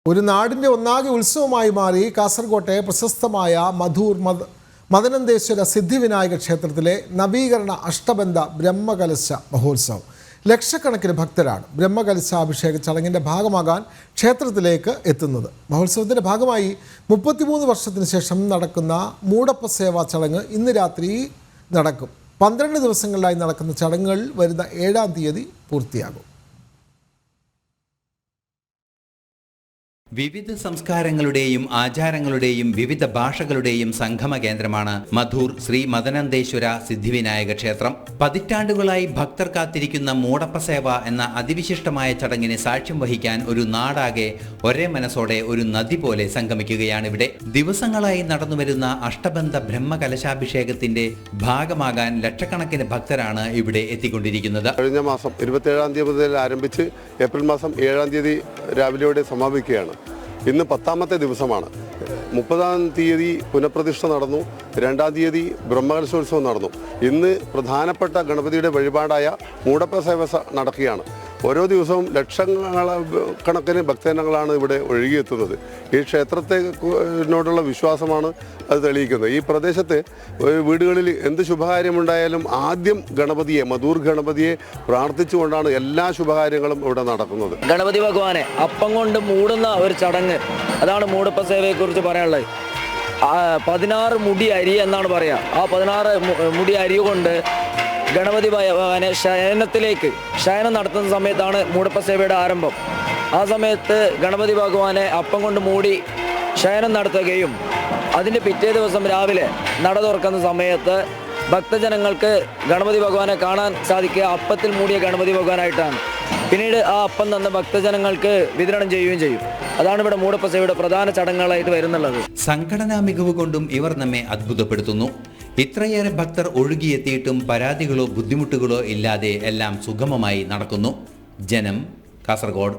ഒരു നാടിൻ്റെ ഒന്നാകെ ഉത്സവമായി മാറി കാസർകോട്ടെ പ്രശസ്തമായ മദനന്തേശ്വര സിദ്ധിവിനായക ക്ഷേത്രത്തിലെ നവീകരണ അഷ്ടബന്ധ ബ്രഹ്മകലശ മഹോത്സവം. ലക്ഷക്കണക്കിന് ഭക്തരാണ് ബ്രഹ്മകലശാഭിഷേക ചടങ്ങിൻ്റെ ഭാഗമാകാൻ ക്ഷേത്രത്തിലേക്ക് എത്തുന്നത്. മഹോത്സവത്തിൻ്റെ ഭാഗമായി 33 വർഷത്തിന് ശേഷം നടക്കുന്ന മൂടപ്പ സേവാ ചടങ്ങ് ഇന്ന് രാത്രി നടക്കും. 12 ദിവസങ്ങളിലായി നടക്കുന്ന ചടങ്ങുകൾ വരുന്ന 7-ാം തീയതി പൂർത്തിയാകും. വിവിധ സംസ്കാരങ്ങളുടെയും ആചാരങ്ങളുടെയും വിവിധ ഭാഷകളുടെയും സംഗമ കേന്ദ്രമാണ് മധൂർ ശ്രീ മദനന്തേശ്വര സിദ്ധിവിനായക ക്ഷേത്രം. പതിറ്റാണ്ടുകളായി ഭക്തർ കാത്തിരിക്കുന്ന മൂടപ്പ സേവ എന്ന അതിവിശിഷ്ടമായ ചടങ്ങിന് സാക്ഷ്യം വഹിക്കാൻ ഒരു നാടാകെ ഒരേ മനസ്സോടെ ഒരു നദി പോലെ സംഗമിക്കുകയാണ് ഇവിടെ. ദിവസങ്ങളായി നടന്നുവരുന്ന അഷ്ടബന്ധ ബ്രഹ്മകലശാഭിഷേകത്തിന്റെ ഭാഗമാകാൻ ലക്ഷക്കണക്കിന് ഭക്തരാണ് ഇവിടെ എത്തിക്കൊണ്ടിരിക്കുന്നത്. കഴിഞ്ഞ മാസം 27-ാം തീയതി മുതൽ ആരംഭിച്ച് ഏപ്രിൽ മാസം 7-ാം തീയതി രാവിലെയോടെ സമാപിക്കുകയാണ്. ഇന്ന് 10ാമത്തെ ദിവസമാണ്. 30-ാം തീയതി പുനഃപ്രതിഷ്ഠ നടന്നു. 2-ാം തീയതി ബ്രഹ്മകലശോത്സവം നടന്നു. ഇന്ന് പ്രധാനപ്പെട്ട ഗണപതിയുടെ വഴിപാടായ മൂടപ്പ സേവ നടക്കുകയാണ്. ഓരോ ദിവസവും ലക്ഷക്കണക്കിന് ഭക്തജനങ്ങളാണ് ഇവിടെ ഒഴുകിയെത്തുന്നത്. ഈ ക്ഷേത്രത്തിനോടുള്ള വിശ്വാസമാണ് അത് തെളിയിക്കുന്നത്. ഈ പ്രദേശത്ത് വീടുകളിൽ എന്ത് ശുഭകാര്യമുണ്ടായാലും ആദ്യം ഗണപതിയെ, മധൂർ ഗണപതിയെ പ്രാർത്ഥിച്ചുകൊണ്ടാണ് എല്ലാ ശുഭകാര്യങ്ങളും ഇവിടെ നടക്കുന്നത്. ഗണപതി ഭഗവാനെ അപ്പം കൊണ്ട് മൂടുന്ന ഒരു ചടങ്ങ്, അതാണ് മൂടപ്പ സേവയെക്കുറിച്ച് പറയാനുള്ളത്. 16 മുടി അരി എന്നാണ് പറയുക. ആ 16 മുടി അരി കൊണ്ട് ഗണപതി ഭഗവാനെ ശയനം നടത്തുന്ന സമയത്താണ് മൂടപ്പ സേവയുടെ ആരംഭം. ആ സമയത്ത് ഗണപതി ഭഗവാനെ അപ്പം കൊണ്ട് മൂടി ശയനം നടത്തുകയും അതിൻ്റെ പിറ്റേ ദിവസം രാവിലെ നട തുറക്കുന്ന സമയത്ത് ഭക്തജനങ്ങൾക്ക് ഗണപതി ഭഗവാനെ കാണാൻ സാധിക്കുക അപ്പത്തിൽ മൂടിയ ഗണപതി ഭഗവാനായിട്ടാണ്. പിന്നീട് ആ അപ്പം തന്ന ഭക്തജനങ്ങൾക്ക് വിതരണം ചെയ്യുകയും ചെയ്യും. അതാണ് ഇവിടെ മൂടപ്പ സേവയുടെ പ്രധാന ചടങ്ങുകളായിട്ട് വരുന്നുള്ളത്. സംഘടനാ മികവ് കൊണ്ടും ഇവർ നമ്മെ അത്ഭുതപ്പെടുത്തുന്നു. ഇത്രയേറെ ഭക്തർ ഒഴുകിയെത്തിയിട്ടും പരാതികളോ ബുദ്ധിമുട്ടുകളോ ഇല്ലാതെ എല്ലാം സുഗമമായി നടക്കുന്നു. ജനം, കാസർഗോഡ്.